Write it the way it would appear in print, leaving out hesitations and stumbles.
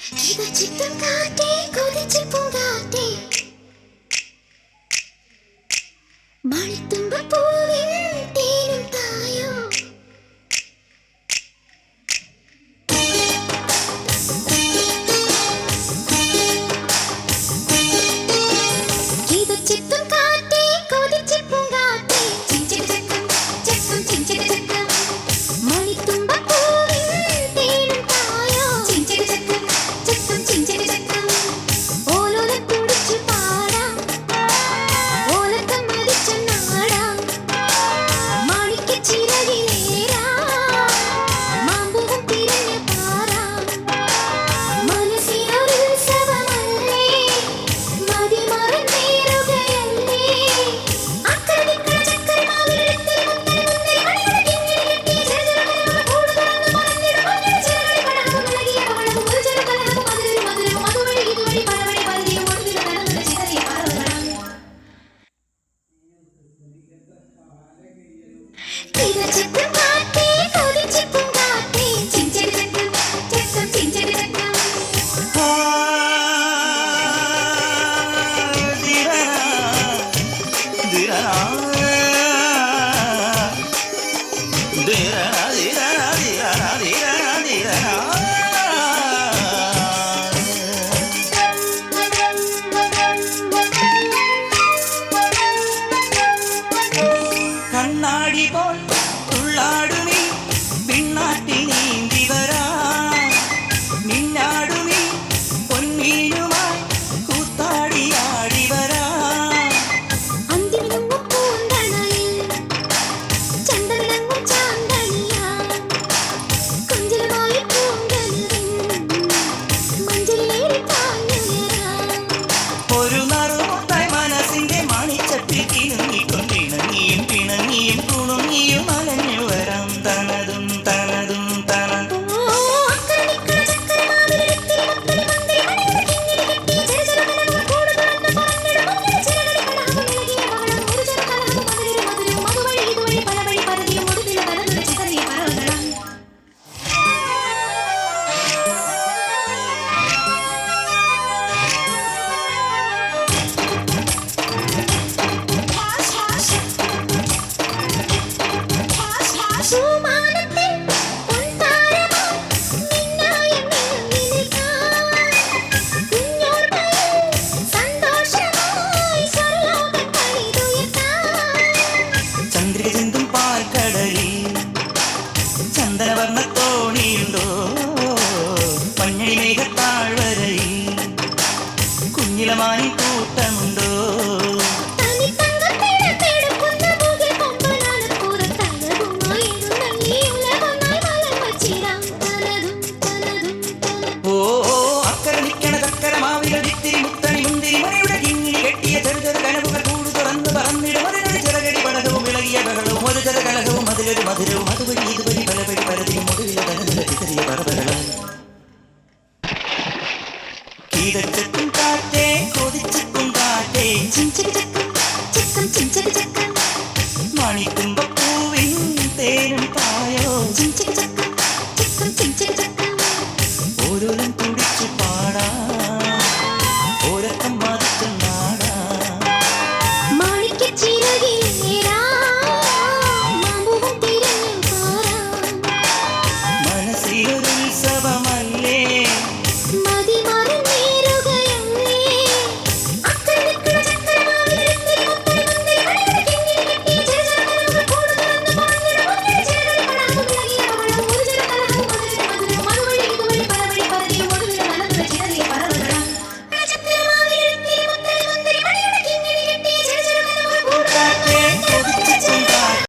ചിത്തം കാറ്റേ കൊതിച്ച് പൂങ്കാറ്റേ മണിത്തുമ്പപ്പൂവിൻ തേനും തായോ ചിത്തം കാറ്റേ കൊതിച്ച് പൂങ്കാറ്റേ ചിഞ്ചിരി ചക്കം ചക്കം ചിഞ്ചിരി ചക്കം മണിത്തുമ്പപ്പൂവിൻ തേനും തായോ ചിഞ്ചിരി ചക്കം ചക്കം ചിഞ്ചിരി ചക്കം ഓലോല കുടിച്ചു പാടാം ഓലക്കം മരിച്ച നാടാം മാണിക്ക ചിറകിലേറാം മാമ്പൂവും തിരഞ്ഞ പാറാം മനസ്സിനൊരുത്സവമല്ലേ മതിമറന്നേറുകയല്ലേ അക്കരദിക്കണ ചക്കരമാവിലെടുത്തൊരു മുത്തരി മുന്തിരി മണിയുടെ കിങ്ങിണി കെട്ടിയ ചെറുചെറുകലകൾ കൂട് തുറന്നു മറന്നിടും മഞ്ഞൾ ചിറകടി പടർന്നു നൽകിയ പവളവും ഒരു ചെറുകലഹവും മധുരരി മധുരവും അതുവഴി ഇതുവഴി പലവഴി പലതിയും ഒടുവിൽ കടന്നുന്ന ചിതറിയ പറവകളാം ചിത്തം കാറ്റേ കൊതിച്ച് പൂങ്കാറ്റേ ചിഞ്ചിരി ചക്കം ചക്കം ചിഞ്ചിരി ചക്കം കണ്ണാടി പോൽ ഉള്ളാടുമീ പിന്നാട്ടിൽ നീന്തി വരാ നിന്നാടുമീ പൊന്നീനുമായി കൂത്താടിയാടി വരാ അന്തിമിനുങ്ങും പൂന്തണയിൽ ചന്ദ്രനങ്ങും ചാന്തണിയാ കൊഞ്ചലുമായി പൂങ്കനവിൻ മഞ്ചലിലേറി പാഞ്ഞുയരാം ഒരു നറുമുട്ടായി മനസ്സിന്റെ മണിച്ചട്ടി കിണുങ്ങിക്കൊണ്ടിണങ്ങിയും പിണങ്ങിയും കുണുങ്ങിയും അലഞ്ഞു വരാം തനതും തനതും തനതും അക്കരദിക്കണ ചക്കരമാവിലെടുത്തിരി മുത്തരി മുന്തിരി മണിയുടെ കിങ്ങിണി കെട്ടിയ ചെറുചെറുകലകൾ കൂട് തുറന്നു മറന്നിടും മഞ്ഞൾ ചിറകടി പടർന്നു നൽകിയ പവളവും ഒരു ചെറുകലഹവും മധുരരി മധുരവും അതുവഴി ഇതുവഴി പലവഴി പലതിയും ഒടുവിൽ കടന്നുന്ന ചിതറിയ പറവകളാം പൂമാനത്തിൽ പൊൻതാരമാം നിന്നായി മിന്നിനിൽക്കാൻ കുഞ്ഞോർമ്മയിൽ സന്തോഷമായി സ്വർലോകം പണിതുയർത്താൻ ചന്ദ്രിക ചിന്തും പാൽക്കടലിൽ ചന്ദനവർണ്ണ തോണിയുണ്ടോ മഞ്ഞളി മേഘത്താഴ്വരയിൽ കുഞ്ഞിലമായി കൂട്ടമുണ്ടോ തനിത്തങ്കത്തിടപ്പെടുക്കുന്ന മുകിൽ കൊമ്പനാനപ്പുറത്തഴകുമായി എഴുന്നള്ളി ഉലകമായി മലർ വച്ചിടാം തനതും തനതും തനതും ഓ അക്കരെ നിൽക്കണ ചക്കരമാവിലൊരിത്തിരി മുത്തണി മുന്തിരി മണിയുടെ കിങ്ങിണി കെട്ടിയ ചെറുചെറു കനവുകൾ കൂട് തുറന്നു പറന്നിടും അതിനൊരു ചിറകടി പടകവും ഇളകിയ ബഹളവും ഒരു ചെറുകലഹവും അതിലൊരു മധുരവും അതുവഴി ഇതുവഴി പലവഴി പലതിയും ഒടുവിലെ കനവിലെ ചിതറിയ പറവകളാൽ കീതച്ചെത്തും കാറ്റേ കൊതിച്ചെത്തും കാറ്റേ ചിഞ്ചിരി ചക്കം ചക്കം ചിഞ്ചിരി ചക്കം മണിത്തുമ്പപ്പൂവിൻ തേനും പായോ ചിഞ്ചിരി ചക്കം ചക്കം ചിഞ്ചിരി ചക്കം ഓരോരും തുടിച്ചു പാടാ